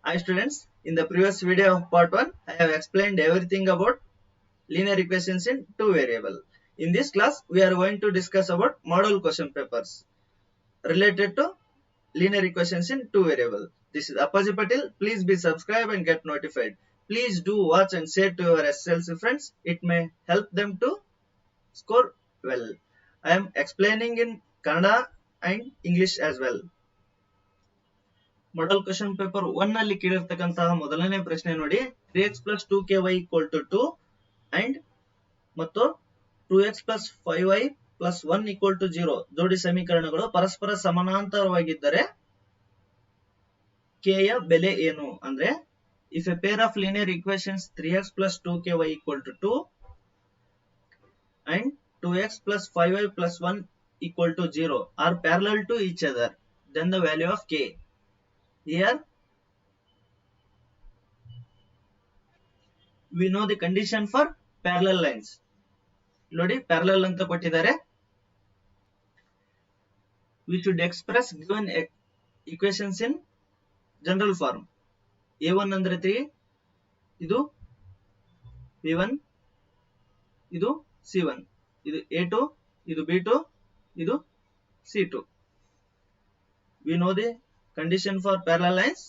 Hi students, in the previous video of part 1, I have explained everything about linear equations in two variable. In this class, we are going to discuss about model question papers related to linear equations in two variable. This is Appaji Patil. Please be subscribed and get notified. Please do watch and share to your SLC friends. It may help them to score well. I am explaining in Kannada and English as well. Model question paper 1 ನಲ್ಲಿ ಕೇಳಿರ್ತಕ್ಕಂತಹ ಮೊದಲನೇ ಪ್ರಶ್ನೆ ನೋಡಿ 3x plus 2ky equal to 2 and ಮತ್ತು 2x plus 5y plus 1 equal to 0 ಜೋಡಿ ಸಮೀಕರಣಗಳು ಪರಸ್ಪರ ಸಮಾನಾಂತರವಾಗಿದ್ದರೆ k ಯ ಬೆಲೆ ಏನು ಅಂದ್ರೆ if a pair of linear equations 3x plus 2ky equal to 2 and 2x plus 5y plus 1 equal to 0 are parallel to each other, then the value of k. Here we know the condition for parallel lines. ನೋಡಿ parallel ಅಂತ ಕೊಟ್ಟಿದ್ದಾರೆ. We should express given equations in general form. a1 ಅಂದ್ರೆ 3, ಇದು b1, ಇದು c1, ಇದು a2, ಇದು b2, ಇದು c2. We know the condition for parallel lines.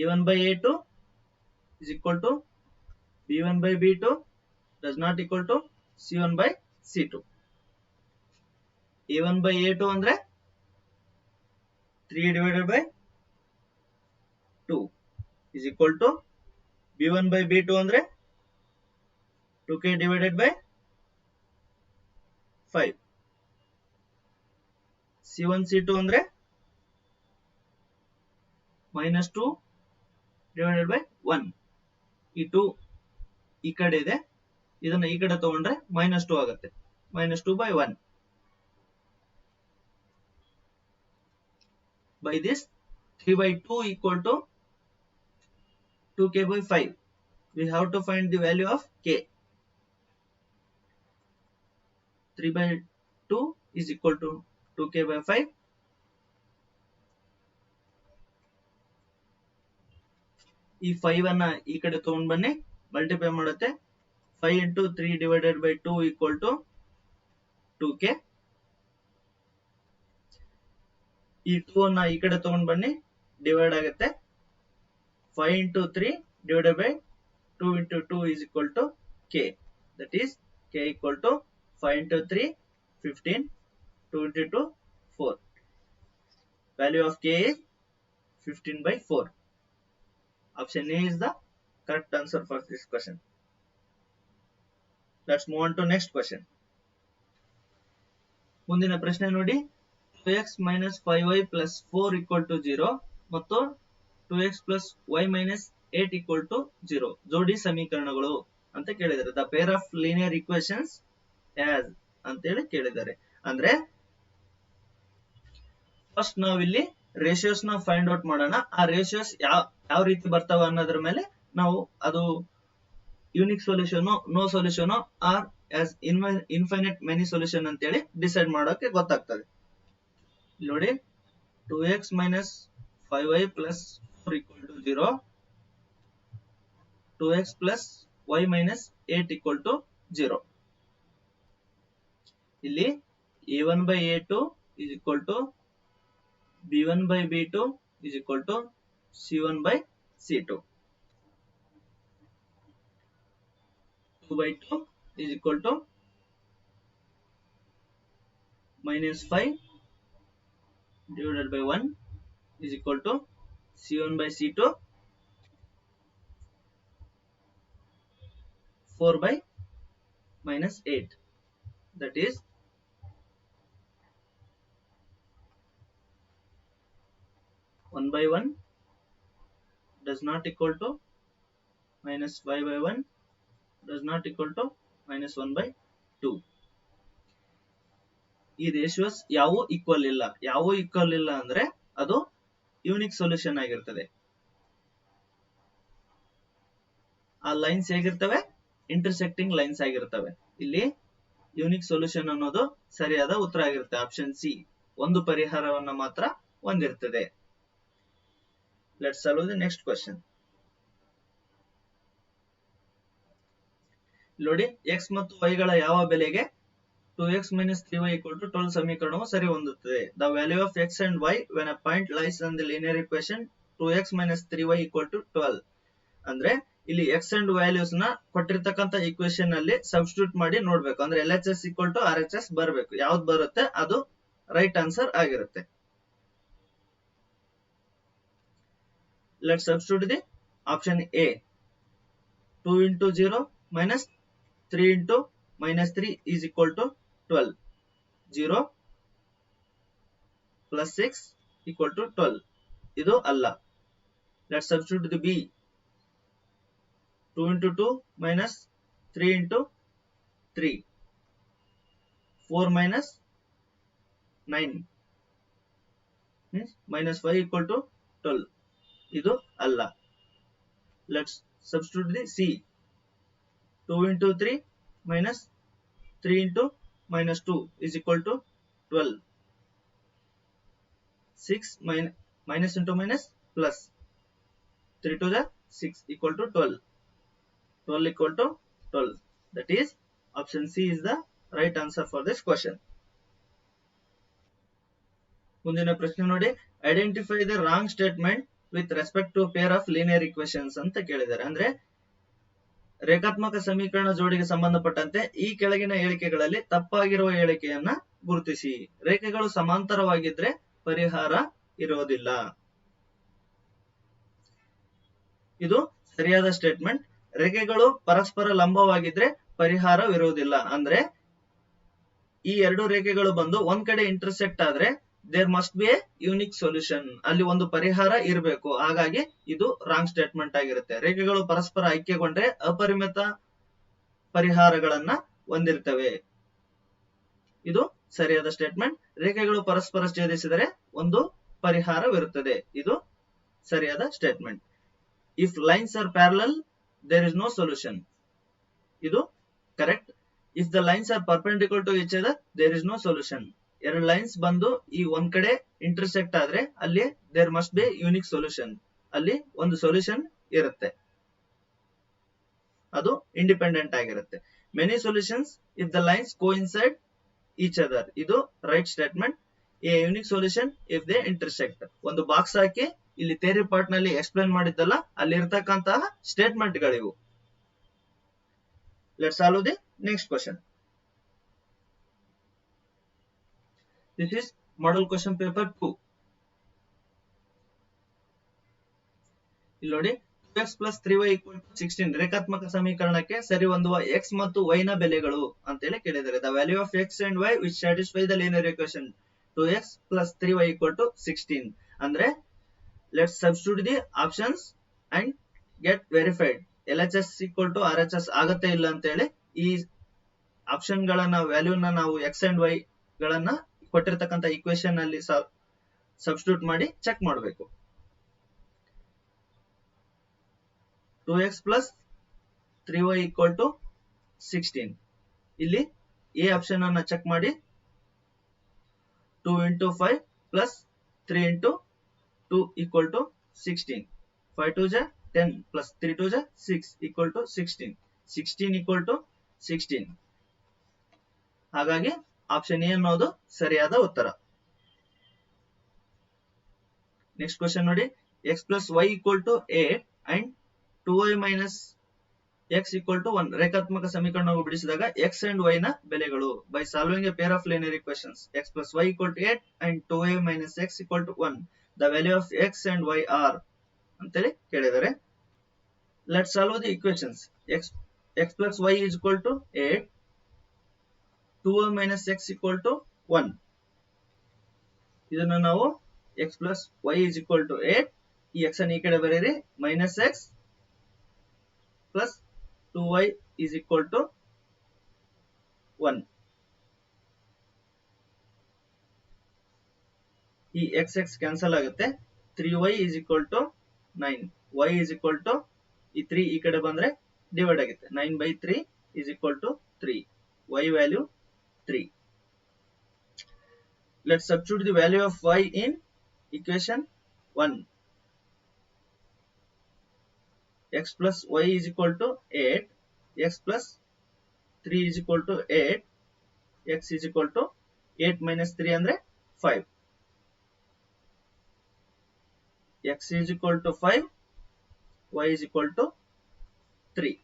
a1 by a2 is equal to b1 by b2 does not equal to c1 by c2. a1 by a2 ಅಂದ್ರೆ 3 divided by 2 is equal to b1 by b2 ಅಂದ್ರೆ 2k divided by 5. c1 c2 ಅಂದ್ರೆ minus 2 divided by 1. ಈ 2 ಈ ಕಡೆ ಇದೆ, ಇದನ್ನ ಈ ಕಡೆ ತಗೊಂಡ್ರೆ minus 2 ಆಗುತ್ತೆ. minus 2 by 1. By this 3 by 2 equal to 2k by 5. We have to find the value of k. 3 by 2 is equal to 2k by 5. ಈ 5 ಅನ್ನ ಈ ಕಡೆ ತಗೊಂಡು ಬನ್ನಿ, ಮಲ್ಟಿಪ್ಲೈ ಮಾಡುತ್ತೆ. 5 into 3 divided by 2 equal to 2k. ಈ 2 ಅನ್ನ ಈ ಕಡೆ ತಗೊಂಡು ಬನ್ನಿ, ಡಿವೈಡ್ ಆಗುತ್ತೆ. 5 into 3 divided by 2 into 2 is equal to k. That is k equal to 5 into 3 15, 2 into 2 4. Value of k is 15 by 4. Option A is the correct answer for this question. Let's move on to next question. ಮುಂದಿನ ಪ್ರಶ್ನೆ ನೋಡಿ 2x minus 5y plus 4 equal to 0 ಮತ್ತು 2x plus y minus 8 equal to 0 ಜೋಡಿ ಸಮೀಕರಣಗಳು ಅಂತ ಕೇಳಿದ್ದಾರೆ. The pair of linear equations as ಅಂತ ಹೇಳಿ ಕೇಳಿದ್ದಾರೆ. ಅಂದ್ರೆ ಫಸ್ಟ್ ನಾವಿಲ್ಲಿ ರೇಷಿಯೋಸ್ ನ ಫೈಂಡ್ ಔಟ್ ಮಾಡೋಣ. ಆ ರೇಷಿಯೋಸ್ ಯಾವ ರೀತಿ ಬರ್ತಾವ ಅನ್ನೋದ್ರ ಮೇಲೆ ನಾವು ಅದು unique solution, no solution or has infinite many solution ಅಂತ ಹೇಳಿ ಡಿಸೈಡ್ ಮಾಡೋಕೆ ಗೊತ್ತಾಗ್ತದೆ. ನೋಡಿ 2x minus 5y plus 4 equal to 0, 2x plus y minus 8 equal to 0. ಇಲ್ಲಿ a1 by a2 is equal to b1 by b2 is equal to c1 by c2. 2 by 2 is equal to minus 5 divided by 1 is equal to c1 by c2. 4 by minus 8, that is 1 by 1 does not equal to minus 5 by 1 does not equal to minus 1 by 2. ಈ ratios ಯಾವೂ equal ಇಲ್ಲ ಅಂದ್ರೆ ಅದು unique solution ಆಗಿರ್ತದೆ. ಆ lines ಹೇಗಿರ್ತವೆ, intersecting lines ಆಗಿರ್ತವೆ. ಇಲ್ಲಿ unique solution ಅನ್ನೋದು ಸರಿಯಾದ ಉತ್ತರ ಆಗಿರುತ್ತೆ. ಆಪ್ಷನ್ ಸಿ ಒಂದು ಪರಿಹಾರವನ್ನ ಮಾತ್ರ ಹೊಂದಿರ್ತದೆ. Let's solve the next question. ನೋಡಿ, ಎಕ್ಸ್ ಮತ್ತು ವೈ ಗಳ ಯಾವ ಬೆಲೆಗೆ 2x minus 3y equal to 12 ಸಮೀಕರಣವು ಸರಿ ಹೊಂದುತ್ತದೆ. The value of x and y when a point lies on the linear equation 2x minus 3y equal to 12. ಅಂದ್ರೆ ಇಲ್ಲಿ x and ವ್ಯಾಲ್ಯೂಸ್ ನ ಕೊಟ್ಟಿರ್ತಕ್ಕಂಥ ಈಕ್ವೇಶನ್ ಅಲ್ಲಿ ಸಬ್ಸ್ಟಿಟ್ಯೂಟ್ ಮಾಡಿ ನೋಡ್ಬೇಕು. ಅಂದ್ರೆ LHS equal to RHS ಬರಬೇಕು. ಯಾವ್ದು ಬರುತ್ತೆ ಅದು ರೈಟ್ ಆನ್ಸರ್ ಆಗಿರುತ್ತೆ. Let's substitute the option A. 2 into 0 minus 3 into minus 3 is equal to 12. 0 plus 6 equal to 12. ಇದು ಅಲ್ಲ. Let's substitute the B. 2 into 2 minus 3 into 3. 4 minus 9 means minus 5 equal to 12. ಇದು ಅಲ್ಲ. Let's substitute the C. 2 into 3 minus 3 into minus 2 is equal to 12. 6 minus into minus plus 3 to the 6 equal to 12. 12 equal to 12. That is option C is the right answer for this question. ಮುಂದಿನ ಪ್ರಶ್ನೆ ನೋಡಿ, identify the wrong statement with respect to pair of linear equations ಅಂತ ಕೇಳಿದ್ದಾರೆ. ಅಂದ್ರೆ ರೇಖಾತ್ಮಕ ಸಮೀಕರಣ ಜೋಡಿಗೆ ಸಂಬಂಧಪಟ್ಟಂತೆ ಈ ಕೆಳಗಿನ ಹೇಳಿಕೆಗಳಲ್ಲಿ ತಪ್ಪಾಗಿರುವ ಹೇಳಿಕೆಯನ್ನ ಗುರುತಿಸಿ. ರೇಖೆಗಳು ಸಮಾಂತರವಾಗಿದ್ರೆ ಪರಿಹಾರ ಇರೋದಿಲ್ಲ. ಇದು ಸರಿಯಾದ ಸ್ಟೇಟ್ಮೆಂಟ್. ರೇಖೆಗಳು ಪರಸ್ಪರ ಲಂಬವಾಗಿದ್ರೆ ಪರಿಹಾರವಿರುವುದಿಲ್ಲ. ಅಂದ್ರೆ ಈ ಎರಡು ರೇಖೆಗಳು ಬಂದು ಒಂದ್ ಕಡೆ ಇಂಟರ್ಸೆಕ್ಟ್ ಆದ್ರೆ there must be a unique solution, ಅಲ್ಲಿ ಒಂದು ಪರಿಹಾರ ಇರಬೇಕು. ಹಾಗಾಗಿ ಇದು ರಾಂಗ್ ಸ್ಟೇಟ್ಮೆಂಟ್ ಆಗಿರುತ್ತೆ. ರೇಖೆಗಳು ಪರಸ್ಪರ ಐಕ್ಯಗೊಂಡ್ರೆ ಅಪರಿಮಿತ ಪರಿಹಾರಗಳನ್ನ ಹೊಂದಿರ್ತವೆ. ಇದು ಸರಿಯಾದ ಸ್ಟೇಟ್ಮೆಂಟ್. ರೇಖೆಗಳು ಪರಸ್ಪರ ಛೇದಿಸಿದರೆ ಒಂದು ಪರಿಹಾರವಿರುತ್ತದೆ. ಇದು ಸರಿಯಾದ statement. If lines are parallel there is no solution. ಇದು correct. If the lines are perpendicular to each other there is no solution. ಎರಡು ಲೈನ್ಸ್ ಬಂದು ಈ ಒಂದ್ ಕಡೆ ಇಂಟರ್ಸೆಕ್ಟ್ ಆದ್ರೆ ಅಲ್ಲಿ there must be unique solution, ಅಲ್ಲಿ ಒಂದು ಸೊಲ್ಯೂಷನ್ ಇರುತ್ತೆ, ಅದು ಇಂಡಿಪೆಂಡೆಂಟ್ ಆಗಿರುತ್ತೆ. Many solutions if the lines coincide each other. ಇದು right statement. A unique solution if they intersect. ಒಂದು ಬಾಕ್ಸ್ ಹಾಕಿ ಇಲ್ಲಿ ಥಿಯರಿ ಪಾರ್ಟ್ ನಲ್ಲಿ ಎಕ್ಸ್ಪ್ಲೇನ್ ಮಾಡಿದ್ದಲ್ಲ, ಅಲ್ಲಿ ಇರತಕ್ಕಂತಹ ಸ್ಟೇಟ್ಮೆಂಟ್ ಗಳಿವು. Let's solve the next question. This is model question paper 2. ಇಲ್ಲಿ ನೋಡಿ, 2x plus 3y equal to 16 ರೇಖಾತ್ಮಕ ಸಮೀಕರಣಕ್ಕೆ ಸರಿ ಹೊಂದುವ x ಮತ್ತು y ನ ಬೆಲೆಗಳು ಅಂತೇಳಿ ಕೇಳಿದ್ದಾರೆ. The value of x and y which satisfy the linear equation 2x plus 3y equal to 16. ಅಂದ್ರೆ let's substitute the options and get verified. LHS equal to RHS ಆಗತ್ತೆ ಇಲ್ಲ ಅಂತೇಳಿ ಈ ಆಪ್ಷನ್ ಗಳನ್ನ ವ್ಯಾಲ್ಯೂನ ನಾವು x and y ಗಳನ್ನ ಕೊಟ್ಟಿರ್ತಕ್ಕಂಥ equation ಅಲ್ಲಿ ಸಬ್ಸ್ಟಿಟ್ಯೂಟ್ ಮಾಡಿ ಚೆಕ್ ಮಾಡಬೇಕು. 2x plus 3y equal to 16. ಇಲ್ಲಿ ಎ ಆಪ್ಷನ್ ಅನ್ನ ಚೆಕ್ ಮಾಡಿ 2 into 5 plus 3 into 2 equal to 16. 5 2 is 10 plus 3 2 is 6 equal to 16. 16 equal to 16. ಹಾಗಾಗಿ ಆಪ್ಷನ್ ಎ ಅನ್ನೋದು ಸರಿಯಾದ ಉತ್ತರ. ನೆಕ್ಸ್ಟ್ ಕ್ವೆಶ್ಚನ್ ನೋಡಿ, x plus y equal to 8 and 2y minus x equal to 1 ರೇಖಾತ್ಮಕ ಸಮೀಕರಣವನ್ನು ಬಿಡಿಸಿದಾಗ x and y ನ ಬೆಲೆಗಳು. By solving A peer of linear equations x plus y equal to 8 and 2y minus x equal to 1 the value of x and y are ಅಂತೇಳಿ ಕೇಳಿದ್ದಾರೆ. Let's solve the equations. x plus y is equal to 8, 2y minus x equal to 1. ಇದನ್ನ ನಾವು x plus y is equal to 8, ಈ x ಅನ್ನು ಈ ಕಡೆ ಬರೆಯಿರಿ, minus x plus 2y is equal to 1. ಈ x ಕ್ಯಾನ್ಸಲ್ ಆಗುತ್ತೆ. 3y is equal to 9, y is equal to ಈ 3 ಈ ಕಡೆ ಬಂದ್ರೆ ಡಿವೈಡ್ ಆಗುತ್ತೆ. 9 by 3 is equal to 3. y value 3. Let's substitute the value of y in equation 1. X plus y is equal to 8, x plus 3 is equal to 8, x is equal to 8 minus 3 andre 5. X is equal to 5, y is equal to 3.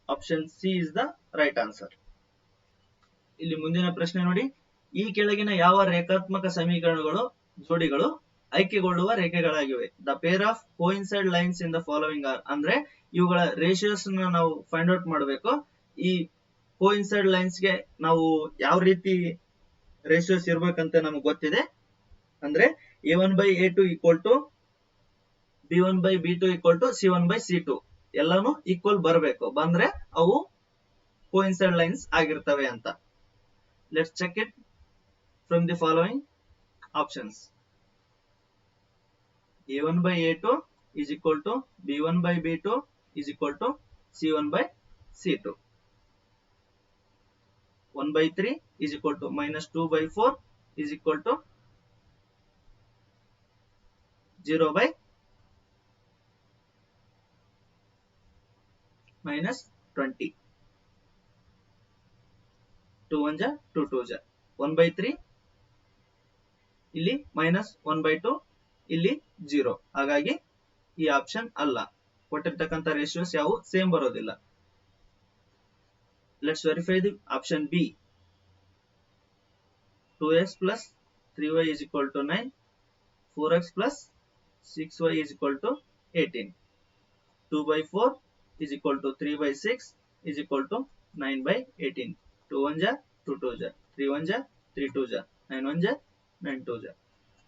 Option C is the right answer. ಇಲ್ಲಿ ಮುಂದಿನ ಪ್ರಶ್ನೆ ನೋಡಿ, ಈ ಕೆಳಗಿನ ಯಾವ ರೇಖಾತ್ಮಕ ಸಮೀಕರಣಗಳು ಜೋಡಿಗಳು ಆಯ್ಕೆಗೊಳ್ಳುವ ರೇಖೆಗಳಾಗಿವೆ? The pair of coincide lines in the following are, ಅಂದ್ರೆ ಇವುಗಳ ರೇಷಿಯೋಸ್ ನಾವು ಫೈಂಡ್ ಔಟ್ ಮಾಡಬೇಕು. ಈ ಕೋಇನ್ಸೈಡ್ ಲೈನ್ಸ್ ಗೆ ನಾವು ಯಾವ ರೀತಿ ರೇಷಿಯೋಸ್ ಇರ್ಬೇಕಂತ ನಮಗೆ ಗೊತ್ತಿದೆ. ಅಂದ್ರೆ a1 by a2 equal to b1 by b2 equal to c1 by c2 ಎಲ್ಲಾನು ಈಕ್ವಲ್ ಬರಬೇಕು. ಬಂದ್ರೆ ಅವು ಕೋಇನ್ಸೈಡ್ ಲೈನ್ಸ್ ಆಗಿರ್ತವೆ ಅಂತ. Let's check it from the following options. a1 by a2 is equal to b1 by b2 is equal to c1 by c2. 1 by 3 is equal to minus 2 by 4 is equal to 0 by minus 20. 2 1 ja 2 2 ja 1 by 3 ಇಲ್ಲಿ minus 1 by 2 ಇಲ್ಲಿ 0. ಹಾಗಾಗಿ ಈ option ಅಲ್ಲ. ಕೊಟ್ಟಿರ್ತಕ್ಕಂಥ ratios ಯಾವ same ಬರೋದಿಲ್ಲ. Let's verify the option B. 2x plus 3y is equal to 9, 4x plus 6y is equal to 18, 2 by 4 is equal to 3 by 6 is equal to 9 by 18. 2 1 ja 2 2 ja 3 1 ja 3 2 ja 9 1 ja 9 2 ja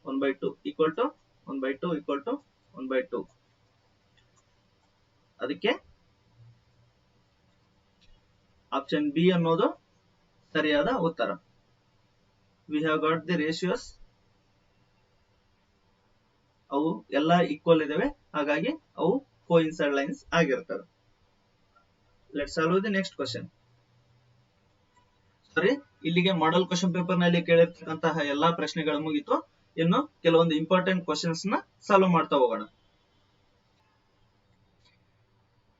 1 by 2 equal to 1 by 2 equal to 1 by 2. ಅದಕ್ಕೆ option B ಅನ್ನೋದು ಸರಿಯಾದ ಉತ್ತರ. We have got the ratios, ಅವು ಎಲ್ಲ equal ಇದಾವೆ, ಹಾಗಾಗಿ ಅವು coincide lines ಆಗಿರ್ತವೆ. Let's solve the next question. ಸರಿ, ಇಲ್ಲಿಗೆ ಮಾಡೆಲ್ ಕ್ವಶನ್ ಪೇಪರ್ ನಲ್ಲಿ ಕೇಳಿರ್ತಕ್ಕಂತಹ ಎಲ್ಲಾ ಪ್ರಶ್ನೆಗಳು ಮುಗಿತು. ಇನ್ನು ಕೆಲವೊಂದು ಇಂಪಾರ್ಟೆಂಟ್ ಕ್ವಶನ್ಸ್ ನ ಸಾಲ್ವ್ ಮಾಡ್ತಾ ಹೋಗೋಣ.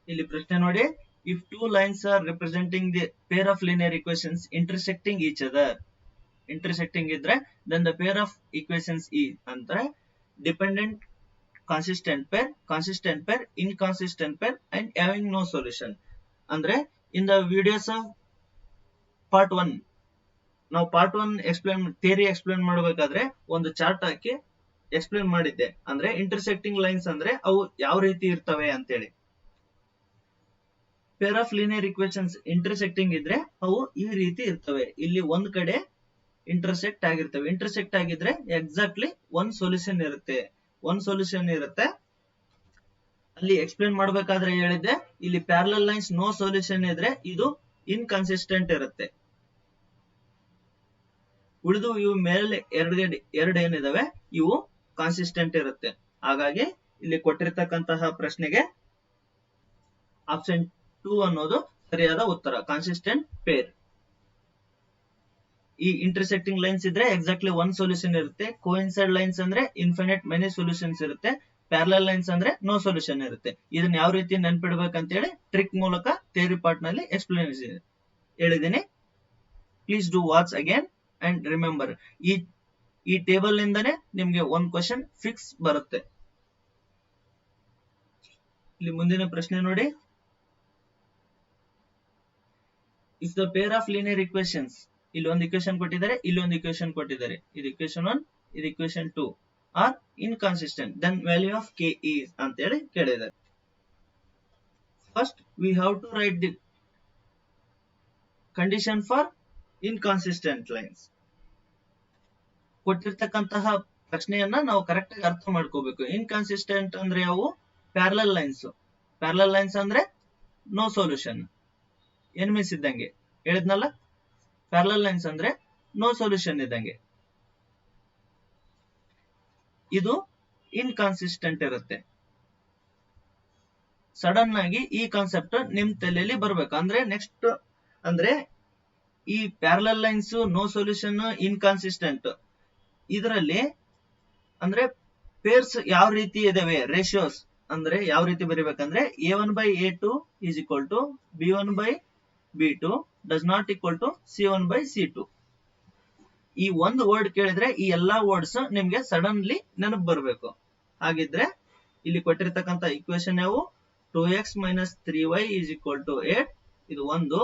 ಇಲ್ಲಿ ಪ್ರಶ್ನೆ ನೋಡಿ, if two lines are representing the pair of linear equations intersecting each other, intersecting ಇದ್ರೆ then the pair of equations ಈ ಅಂದ್ರೆ dependent consistent pair, inconsistent pair and having no solution. ಅಂದ್ರೆ in the videos of part 1 ನಾವು part 1 explain theory explain ಮಾಡಬೇಕಾದ್ರೆ ಒಂದು chart ಹಾಕಿ explain ಮಾಡಿದ್ದೆ. ಅಂದ್ರೆ intersecting lines ಅಂದ್ರೆ ಅವು ಯಾವ ರೀತಿ ಇರ್ತವೆ ಅಂತೇಳಿ. Peer of linear equations intersecting ಇದ್ರೆ ಅವು ಈ ರೀತಿ ಇರ್ತವೆ. ಇಲ್ಲಿ ಒಂದ್ ಕಡೆ ಇಂಟರ್ಸೆಕ್ಟ್ ಆಗಿರ್ತವೆ. ಇಂಟರ್ಸೆಕ್ಟ್ ಆಗಿದ್ರೆ ಎಕ್ಸಾಕ್ಟ್ಲಿ ಒಂದ್ ಸೊಲ್ಯೂಷನ್ ಇರುತ್ತೆ. ಅಲ್ಲಿ ಎಕ್ಸ್ಪ್ಲೇನ್ ಮಾಡಬೇಕಾದ್ರೆ ಹೇಳಿದ್ದೆ, ಇಲ್ಲಿ ಪ್ಯಾರಲಲ್ ಲೈನ್ಸ್ ನೋ ಸೊಲ್ಯೂಷನ್ ಇದ್ರೆ ಇದು ಇನ್ಕನ್ಸಿಸ್ಟೆಂಟ್ ಇರುತ್ತೆ. ಉಳಿದು ಇವು ಮೇಲೆ ಎರಡು ಏನಿದಾವೆ ಇವು ಕಾನ್ಸಿಸ್ಟೆಂಟ್ ಇರುತ್ತೆ. ಹಾಗಾಗಿ ಇಲ್ಲಿ ಕೊಟ್ಟಿರ್ತಕ್ಕಂತಹ ಪ್ರಶ್ನೆಗೆ ಆಪ್ಷನ್ 2 ಅನ್ನೋದು ಸರಿಯಾದ ಉತ್ತರ, ಕಾನ್ಸಿಸ್ಟೆಂಟ್ ಪೇರ್. ಈ ಇಂಟರ್ಸೆಕ್ಟಿಂಗ್ ಲೈನ್ಸ್ ಇದ್ರೆ ಎಕ್ಸಾಕ್ಟ್ಲಿ ಒಂದ್ ಸೊಲ್ಯೂಷನ್ ಇರುತ್ತೆ. ಕೋಇನ್ಸೈಡ್ ಲೈನ್ಸ್ ಅಂದ್ರೆ ಇನ್ಫಿನಿಟ್ ಮೆನಿ ಸೊಲ್ಯೂಷನ್ಸ್ ಇರುತ್ತೆ. ಪ್ಯಾರಲಲ್ ಲೈನ್ಸ್ ಅಂದ್ರೆ ನೋ ಸೊಲ್ಯೂಷನ್ ಇರುತ್ತೆ. ಇದನ್ನ ಯಾವ ರೀತಿ ನೆನ್ಪಿಡ್ಬೇಕಂತ ಹೇಳಿ ಟ್ರಿಕ್ ಮೂಲಕ ಥಿಯರಿ ಪಾರ್ಟ್ ನಲ್ಲಿ ಎಕ್ಸ್ಪ್ಲೇನ್ ಹೇಳಿದ್ದೀನಿ. Please do watch again and remember. ಈ ಟೇಬಲ್ ನಿಂದನೇ ನಿಮ್ಗೆ ಒಂದ್ ಕ್ವಶನ್ ಫಿಕ್ಸ್ ಬರುತ್ತೆ. ಇಲ್ಲಿ ಮುಂದಿನ ಪ್ರಶ್ನೆ ನೋಡಿ, if the pair of linear equations, ಇಲ್ಲಿ ಒಂದು ಇಕ್ವೇಶನ್ ಕೊಟ್ಟಿದ್ದಾರೆ, ಇಲ್ಲಿ ಒಂದು ಇಕ್ವೇಶನ್ ಕೊಟ್ಟಿದ್ದಾರೆ. ಇದು ಇಕ್ವೇಶನ್ 1, ಇದು equation 2 are inconsistent, then value of k is ಅಂತ ಹೇಳಿ ಕೇಳಿದ್ದಾರೆ. First we have to write the condition for inconsistent lines. ಕೊಟ್ಟಿರ್ತಕ್ಕಂತಹ ಪ್ರಶ್ನೆಯನ್ನ ನಾವು ಕರೆಕ್ಟ್ ಆಗಿ ಅರ್ಥ ಮಾಡ್ಕೋಬೇಕು. ಇನ್ಕನ್ಸಿಸ್ಟೆಂಟ್ ಅಂದ್ರೆ ಅವು ಪ್ಯಾರಲಲ್ ಲೈನ್ಸ್. ಪ್ಯಾರಲಲ್ ಲೈನ್ಸ್ ಅಂದ್ರೆ ನೋ ಸೊಲ್ಯೂಷನ್, ಎನಿಮೀಸ್ ಇದ್ದಂಗೆ ಹೇಳಿದ್ನಲ್ಲ. ಪ್ಯಾರಲಲ್ ಲೈನ್ಸ್ ಅಂದ್ರೆ ನೋ ಸೊಲ್ಯೂಷನ್ ಇದ್ದಂಗೆ. ಇದು ಇನ್ಕನ್ಸಿಸ್ಟೆಂಟ್ ಇರುತ್ತೆ. ಸಡನ್ ಆಗಿ ಈ ಕಾನ್ಸೆಪ್ಟ್ ನಿಮ್ ತಲೆಯಲ್ಲಿ ಬರ್ಬೇಕು. ಅಂದ್ರೆ ನೆಕ್ಸ್ಟ್ ಅಂದ್ರೆ ಈ parallel lines no solution inconsistent ಇದರಲ್ಲಿ ಅಂದ್ರೆ ಪೇರ್ಸ್ ಯಾವ ರೀತಿ ಇದಾವೆ ರೇಷಿಯೋಸ್ ಅಂದ್ರೆ ಯಾವ ರೀತಿ ಬರೀಬೇಕಂದ್ರೆ a1/a2 is equal to b1/b2 does not equal to c1/c2. ಈ ಒಂದು ವರ್ಡ್ ಕೇಳಿದ್ರೆ ಈ ಎಲ್ಲಾ ವರ್ಡ್ಸ್ ನಿಮ್ಗೆ ಸಡನ್ಲಿ ನೆನಪು ಬರಬೇಕು. ಹಾಗಿದ್ರೆ ಇಲ್ಲಿ ಕೊಟ್ಟಿರ್ತಕ್ಕಂಥ ಇಕ್ವೇಶನ್ ಯಾವ 2x - 3y is equal to 8 ಇದು ಒಂದು,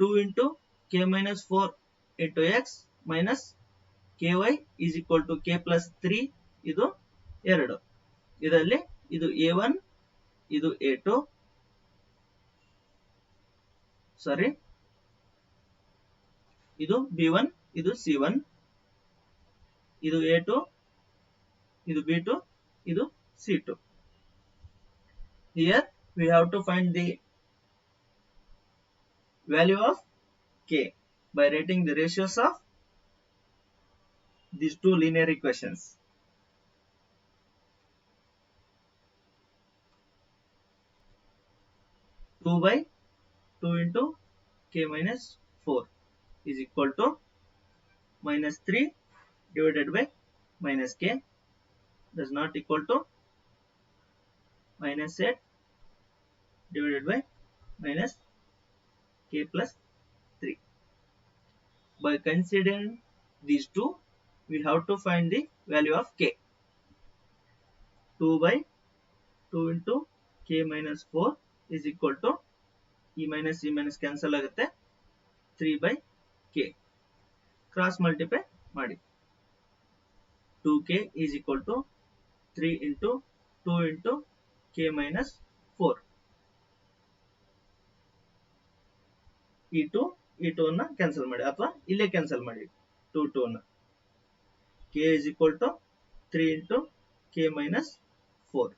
2 into k minus 4 into x minus ky is equal to k plus 3 ಇದು 2. ಇದರಲ್ಲಿ ಇದು a1 ಇದು a2 ಸಾರಿ ಇದು b1 ಇದು c1 ಇದು a2 ಇದು b2 ಇದು c2. Here we have to find the value of k by writing the ratios of these two linear equations. Two by 2 into k minus 4 is equal to minus 3 divided by minus k does not equal to minus 8 divided by minus k plus 3. By considering these two, we have to find the value of k. 2 by 2 into k minus 4 is equal to e minus cancel ಆಗುತ್ತೆ 3 by k. Cross multiply ಮಾಡಿ 2k is equal to 3 into 2 into k minus 4. ಈ 2 ಅನ್ನ cancel ಮಾಡಿ ಅಥವಾ ಇಲ್ಲೇ cancel ಮಾಡಿ 2 ಅನ್ನ k is equal to 3 into k minus 4.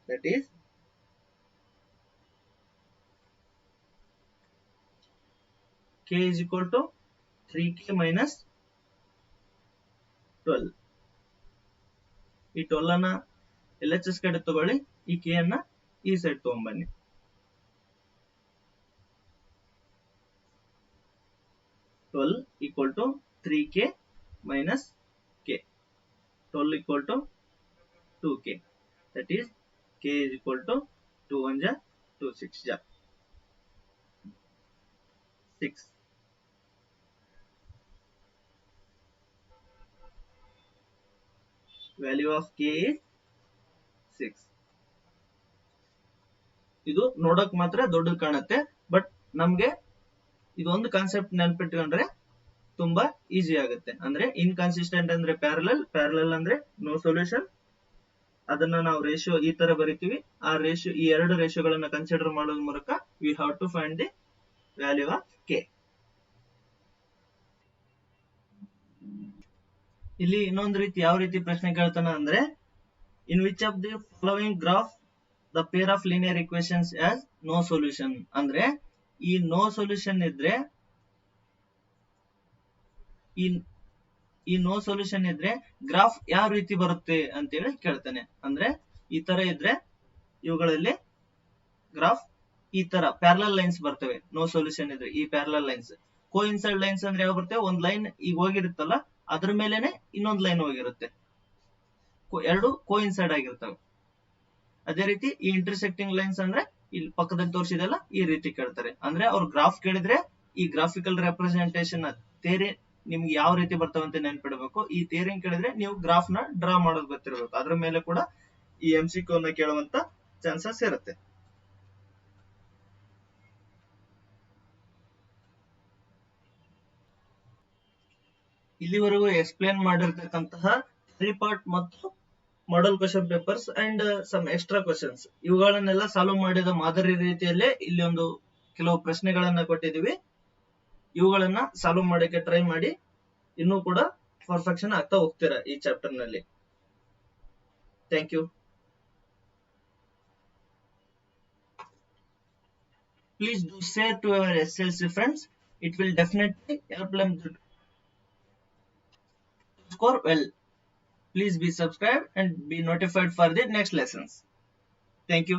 That is k is equal to 3k minus 12. ಈ 12 ಅನ್ನ LHS ಕಡೆ ತಗೊಳ್ಳಿ, ಈ k ಅನ್ನ ಈ side ತಗೊಂಡ್ಬನ್ನಿ. 12 equal to 3k minus k. 12 equal to 2k. That is k is equal to 2 1 ja 2 6 ja 6. Value of k is 6. ಇದು ನೋಡಕ್ ಮಾತ್ರ ದೊಡ್ಡದು ಕಾಣುತ್ತೆ, ಬಟ್ ನಮ್ಗೆ ಇದೊಂದು ಕಾನ್ಸೆಪ್ಟ್ ನೆನಪಿಟ್ಕೊಂಡ್ರೆ ತುಂಬಾ ಈಸಿ ಆಗುತ್ತೆ. ಅಂದ್ರೆ ಇನ್ಕನ್ಸಿಸ್ಟೆಂಟ್ ಅಂದ್ರೆ ಪ್ಯಾರಲಲ್ ಅಂದ್ರೆ ನೋ ಸೊಲ್ಯೂಷನ್. ಅದನ್ನ ನಾವು ರೇಷಿಯೋ ಈ ತರ ಬರಿತೀವಿ. ಆ ರೇಷಿಯೋ ಈ ಎರಡು ರೇಷಿಯೋಗಳನ್ನ ಕನ್ಸಿಡರ್ ಮಾಡೋದ್ರ ಮೂಲಕ we have to find the value of k. ಇಲ್ಲಿ ಇನ್ನೊಂದು ರೀತಿ ಯಾವ ರೀತಿ ಪ್ರಶ್ನೆ ಕೇಳ್ತಾನ ಅಂದ್ರೆ in which of the following graph the pair of linear equations has no solution. ಅಂದ್ರೆ ಈ ನೋ ಸೊಲ್ಯೂಷನ್ ಇದ್ರೆ ಈ ನೋ ಸೊಲ್ಯೂಷನ್ ಇದ್ರೆ ಗ್ರಾಫ್ ಯಾವ ರೀತಿ ಬರುತ್ತೆ ಅಂತೇಳಿ ಕೇಳ್ತಾನೆ. ಅಂದ್ರೆ ಈ ತರ ಇದ್ರೆ ಇವುಗಳಲ್ಲಿ ಗ್ರಾಫ್ ಈ ತರ ಪ್ಯಾರಲಲ್ ಲೈನ್ಸ್ ಬರ್ತವೆ. ನೋ ಸೊಲ್ಯೂಷನ್ ಇದ್ರೆ ಈ ಪ್ಯಾರಲಲ್ ಲೈನ್ಸ್. ಕೋಇನ್ಸೈಡ್ ಲೈನ್ಸ್ ಅಂದ್ರೆ ಯಾವ ಬರ್ತವೆ, ಒಂದ್ ಲೈನ್ ಈಗ ಹೋಗಿರುತ್ತಲ್ಲ ಅದ್ರ ಮೇಲೆನೆ ಇನ್ನೊಂದ್ ಲೈನ್ ಹೋಗಿರುತ್ತೆ, ಎರಡು ಕೋಇನ್ಸೈಡ್ ಆಗಿರ್ತವೆ. ಅದೇ ರೀತಿ ಈ ಇಂಟರ್ಸೆಕ್ಟಿಂಗ್ ಲೈನ್ಸ್ ಅಂದ್ರೆ ಇಲ್ಲಿ ಪಕ್ಕದಲ್ಲಿ ತೋರಿಸಿದೆಲ್ಲ ಈ ರೀತಿ ಕೇಳ್ತಾರೆ. ಅಂದ್ರೆ ಅವ್ರು ಗ್ರಾಫ್ ಕೇಳಿದ್ರೆ ಈ ಗ್ರಾಫಿಕಲ್ ರೆಪ್ರೆಸೆಂಟೇಷನ್ ಥಿಯರಿ ನಿಮ್ಗೆ ಯಾವ ರೀತಿ ಬರ್ತವೆ ಅಂತ ನೆನ್ಪಿಡ್ಬೇಕು. ಈ ಥಿಯರಿ ಕೇಳಿದ್ರೆ ನೀವು ಗ್ರಾಫ್ ನ ಡ್ರಾ ಮಾಡೋದು ಗೊತ್ತಿರಬೇಕು. ಅದ್ರ ಮೇಲೆ ಕೂಡ ಈ MCQ ನ ಕೇಳುವಂತ ಚಾನ್ಸಸ್ ಇರುತ್ತೆ. ಇಲ್ಲಿವರೆಗೂ ಎಕ್ಸ್ಪ್ಲೇನ್ ಮಾಡಿರ್ತಕ್ಕಂತಹ 3 ಪಾರ್ಟ್ ಮತ್ತು model question papers and some extra questions ಇವುಗಳನ್ನೆಲ್ಲ ಸಾಲ್ವ್ ಮಾಡಿದ ಮಾದರಿ ರೀತಿಯಲ್ಲೇ ಇಲ್ಲಿ ಒಂದು ಕೆಲವು ಪ್ರಶ್ನೆಗಳನ್ನ ಕೊಟ್ಟಿದೀವಿ. ಇವುಗಳನ್ನ ಸಾಲ್ವ್ ಮಾಡಕ್ಕೆ ಟ್ರೈ ಮಾಡಿ. ಇನ್ನೂ ಕೂಡ ಪರ್ಫೆಕ್ಷನ್ ಆಗ್ತಾ ಹೋಗ್ತೀರಾ ಈ ಚಾಪ್ಟರ್ ನಲ್ಲಿ. Thank you. Please do share to our SLC friends. It will definitely help them to score well. Please be subscribed and be notified for the next lessons. Thank you.